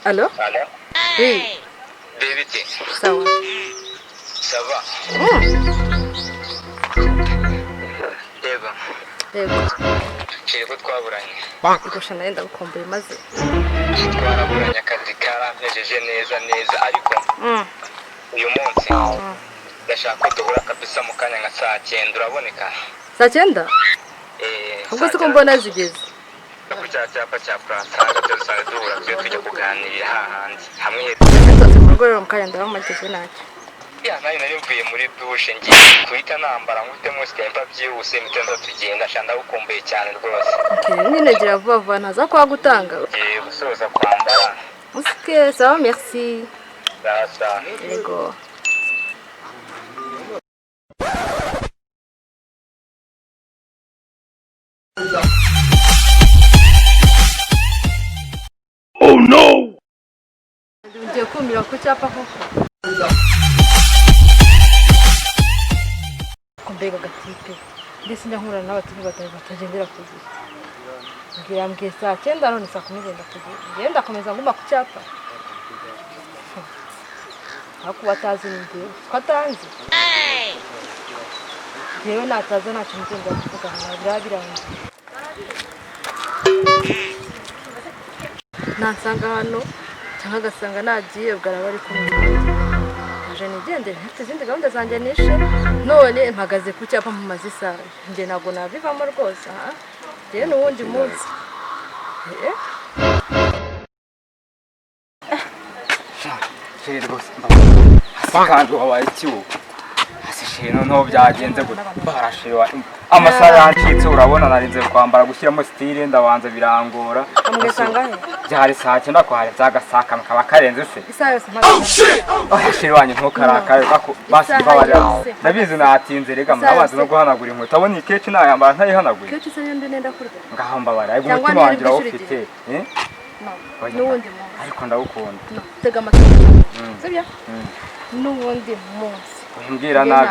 Allô? Allô? Oui. Bébé, Ça va. ça va? Yego. Yego. Yego twaburanye. Yego shana yenda gukomboye maze. Twaraburanye akazi karampejeje neza ariko uyu munsi ndashaka ko duhura kabisa mu kanya nka saa 9 uraboneka. Saa 9? Ubwo siko mbona zigeze. Ku cyapa cya Plaza byose duhura tujya kuganira hahandi hamwe Ndetse mu rwego mukanya ndabamatije nacyo. nari mvuye muri douche ngiye kuhita nambara nkutemo stempa byihuse mitendo tugenda shanda gukomboye cyane rwose. Nyine gira vuba ntaza kwa gutanga. Gusoza kwambara. Ok, ça va, merci. Ça. Yego. Oh no! Ngiye kumira ku cyapa koko. Mbega gatipe. Ndetse ndahura n'abatipe batagendera ku gihe. Mbwiye saa 9 none saa 10 ngenda kugira. Ngenda komeza nguma ku cyapa. Ako batazi ninde. Kwatanze. Yewe nataza nta kintu ngenda kuvuga na birabiranye. Nasanga hano cyangwa agasanga nagiye bwaraba ari kumwe. Aje nigendere ntafite izindi gahunda zanjye nishe none mpagaze ku cyapa mu mazisara nge nago nabivamo rwose je n'uwundi munsi Sheri rwose kandi wabaye ikiwo sheri no byagenze gute barashirwa amasaha yancitse urabona narinze kwambara gushyiramo style ndabanza birangora amugesanga he byari saa 9 ko hari zagasaka kaba karenze se isaha yose mpagaze sheri wanyu ntukarakare bako basi babarira ndabizi natinze rega mwabanze no guhanagura inkweto abona ikeci nayambara ntayihanaguye ikeci se nyende nenda kurya ngahamba bara ariko umutima wanjye rawufite n'ubundi ariko ndagukunda tega amatwi sibya n'ubundi munsi umbwira nabi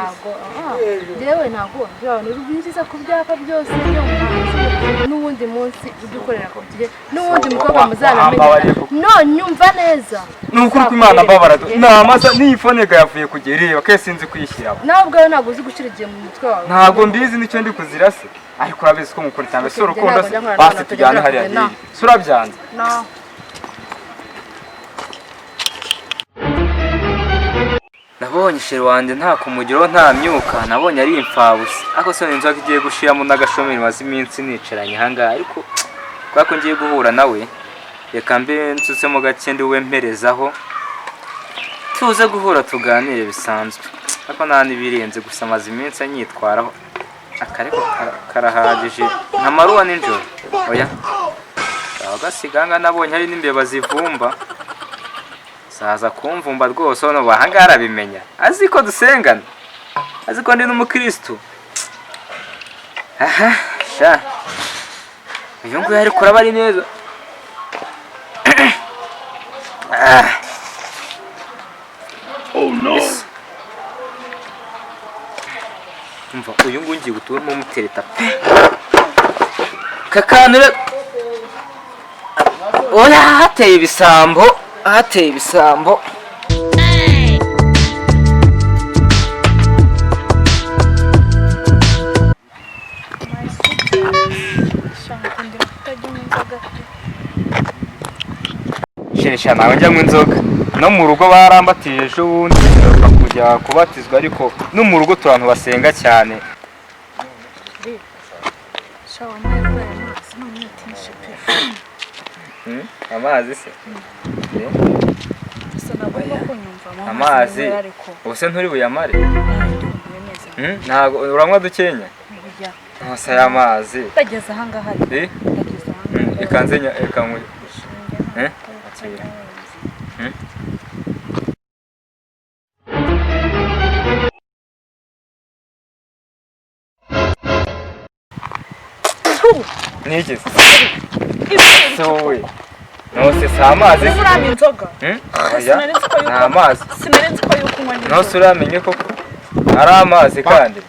jewe ntago byabona urubyiza ku byapa byose byo n'ubundi munsi udukorera ko gihe n'ubundi mukobwa muzanamenye no nyumva neza n'ukuri ko Imana mbabara namasa nifonega yavuye kugereba ke sinzi kwishyira nabwo ntago uzi gushirigiye mu mutwe wawe ntago mbizi nicyo ndi kuzira se ariko urabizi ko mukuri cyane so rukundo basi tujyane hariya gihe surabyanze no nabonye sheri wanje nta kumugiro nta myuka nabonye ari imfabusi ako so inzoga igiye gushiramo n'agashomeri maze iminsi nicaranye hanga ariko kwako ngiye guhura nawe reka mbe nsutsemo gake ndi we mperezaho tuze guhura tuganire bisanzwe ako nta nibirenze gusa maze iminsi anyitwaraho akareko karahagije nka maruwa ninjoro oya agasiganga nabonye hari n'imbeba zivumba saza kumvumba rwose ono bahangara bimenya aziko dusengana aziko ndi n'umukristo aha sha uyu nguyu ari kuraba ari neza Oh no! umva uyu nguyu ngiye gutuwemo umutereta pe kakanure oya hateye ibisambo hateye ibisambo sheresha nawe njyanywa inzoga no mu rugo barambatije ejo bundi kujya kubatizwa ariko no mu rugo tubantu basenga cyane amazi se amazi ubuse nturi buyamare ntago uranywa dukenya ntasa y'amazi bageze aha ngaha ikanzenya ikanywe nigeze sowe nose si amazi uramenye inzoga ni amazi sinarenze ko yuko unywa neza nose uramenye koko ari amazi kandi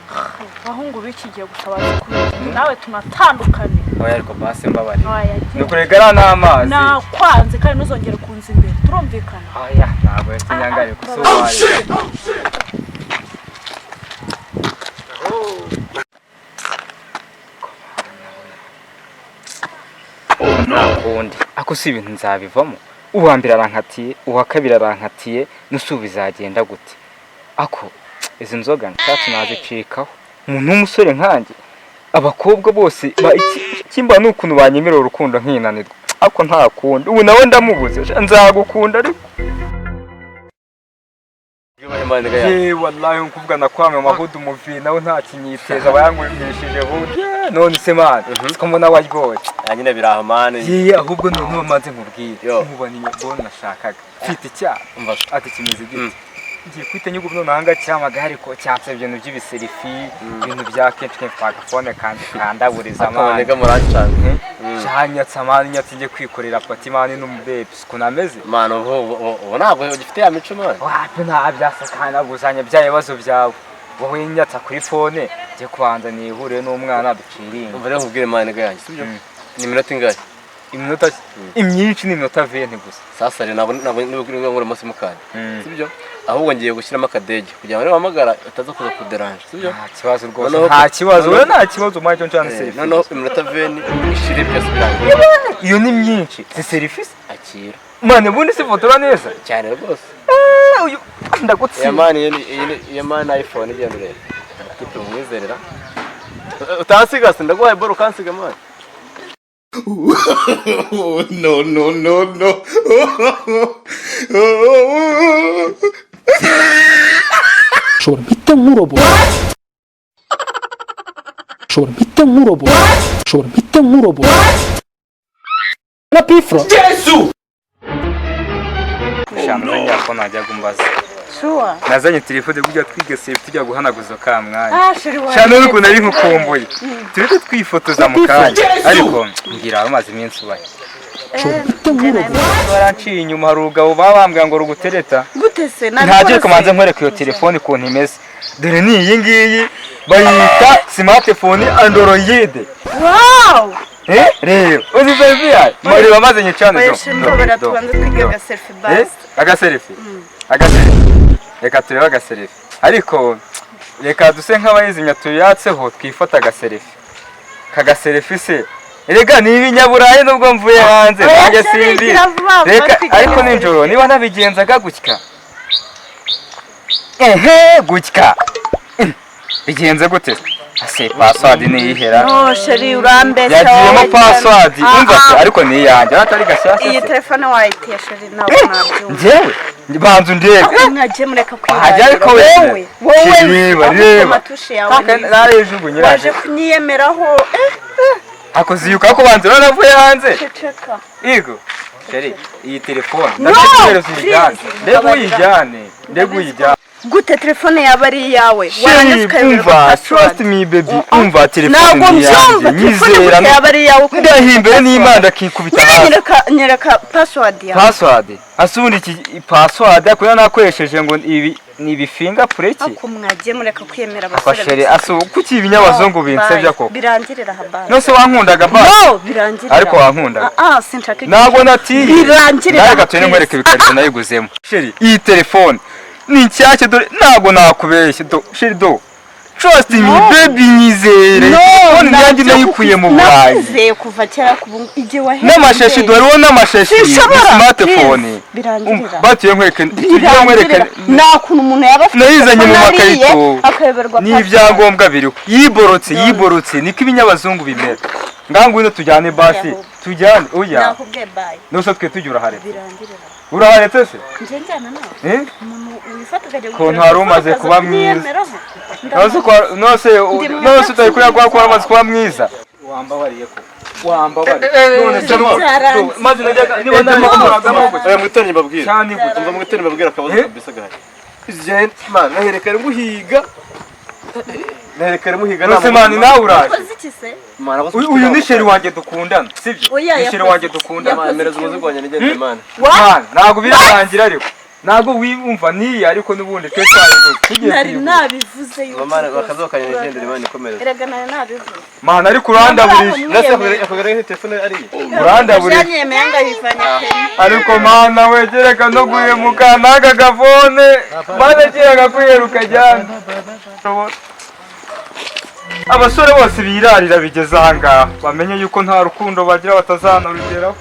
ahungu bikigiye gutabaza kuri nawe tunatandukanye oya ariko basi mbabarira Oya, nukuregara n'amazi nakwanze kandi ntuzongere kunza imbere turumvikana oya ntabwo yakinyangare kusuwari nakundi ako si ibintu nzabivamo uwa mbere arankatiye uwa kabiri arankatiye nusubi bizagenda gute ako izi nzoga nshatse nazicikaho umuntu w'umusore nkanjye abakobwa bose kimba n'ukuntu banyemerera urukundo nkinanirwa ako nta kundi ubu nawe ndamubuze nzagukunda ariko ye wallahi nkuvuga nakwame amahudu muvi nawe nta kinyiteza bayangurishije burya none se man ko mbona waryoye nyine birahamane ye ahubwo none maze nkubwire nkubona inyobona nashakaga mfite icyaha ati kimeze gite ngiye kwita nyugo none hanga cyamagare ko cyatse ibintu by'ibiserifi ibintu bya kenshi phone kandi kandaburiza amana nega murancana cyanyatsa amana nyatse ngiye kwikorera patimani n'umubebe kunameze mana ubu ntabwo ugifite ya mico mwana wapi nta byasakana buzanya byayebazo byawe wowe nyatsa kuri phone ngiye kubanza nihure n'umwana duciringa umva rero nkubwire mana nega yanjye sibyo ni minota ingahe iminota imyinshi ni minota 20 gusa sasa rero ntabwo nibwo ngura umunsi mukanya sibyo ahubwo ngiye gushyiramo akadege kugira ngo bahamagara ataza kuza kuderanje sibyo nta kibazo rwose nta kibazo we nta kibazo majo ncana selfie noneho iminota 20 ishire byose birangiye iyo ni myinshi si selfie akira mane bundi se fotora neza cyane rwose uyu ndagutsinda ya mani iPhone igenda ureba kitu mwizerera utansiga se ndaguhaye boro kansiga mani No, no, no, no. Shobora bita nk'urobo. Shobora bita nk'urobo. Shobora bita nk'urobo. Na pifra. Jesus! shano njya najya gumbaza sure nazanye telefone kujya twiga selfie tujya guhanaguza ka mwanya shuri wa shano nuko nari nkukumbuye tureke twifotoza mu kanya ariko ngira amazi iminsi ubaye Shobora bita nk'urobo. baranciye inyuma hari urugabo babambwa ngo rugutereta gutese ntagiye kumanza nkwereka iyo telefone ukuntu imeze dore ni iyi ngiyi bayita smartphone Android. wow rero uzi selfie yayo muri bamaze nyicane agaselfie reka turebe agaselfie ariko reka duse nk'abayizimya tuyatseho twifata agaselfie kagaselfie se erega ni ibinyaburayi nubwo mvuye hanze nanjye simbi reka ariko ninjoro niba nabigenzaga gutya gutya bigenze gute ase password ni ihera no sheri urambese yagiyemo password umva se ariko ni yanjye atari gashyashya iyi telefone wayitiye sheri ntabwo nabyumva njyewe banzu ndebe mwagiye mureka ajya ariko wowe reba amatushe yawe narejugunye waje kunyiyemeraho akoziyuka ko banze naravuye hanze ceceka igo sheri iyi telefone ndatekereza uyijyane ndego uyijyane gute telefone yaba ari iyawe umva trust me baby umva telefone ni yanjye nyizera yaba ari iyawe ndahimbere n'Imana akikubita nyereka password yawe password asubundi iki password akora nakoresheje ngo ibi ni bifinga pureki ako mwagiye mureka kwiyemera abasore afashere aso kuki ibinyabazungu binsebya koko birangirira habana nose wankundaga ba no birangirira ariko wankundaga sinshaka ntabwo natiye birangirira ndaga tune nkwereka ibikarito nayiguzemo sheri iyi telefone ni nshyashya dore ntabwo nakubeshye do sheri do trust me baby nyizere none nyanjye nayikuye mu Burayi naze kuva cyera kubungu igihe wahe n'amashashi dore wo n'amashashi smartphone birangirira batuye nkwereka nakuntu umuntu yaba afite nayizanye mu makarito akayoberwa ni ibyangombwa biriho yiborotse niko ibinyabazungu bimera ngangu ino tujyane basi tujyane oya nakubwiye bye nose twe tujya urahare birangirira uraharetse se nje njyana nawe wifataga ko ntari umaze kuba mwiza nose utari kuriya kwa kuba amaze kuba mwiza wambabariye ko none se maze najyaga niba ndamukuraga mwitoni babwira cyane gute umva mwitoni babwira akabazo kabisa gahari izjent man naherekare nguhiga nose mani nawe uraje ikise uyu ni sheri wanjye dukundana sibyo ni sheri wanjye dukundana man mereza umuzigo wanjye nigende man ntabwo birarangira ariko ntabwo wumva niyi ariko n'ubundi twe tugiye nari nabivuze yuko mama bakazokanya n'igende Imana ikomereza erega nari nabivuze mana ariko uranda buri nase akagara ni telefone ari uranda buri yanyemeye ngayivanye peni ariko mana wegereka no guhemuka naga gavone mana kiraga kwiheruka cyane abasore bose birarira bigeze ahangaha bamenye yuko nta rukundo bagira batazanarugeraho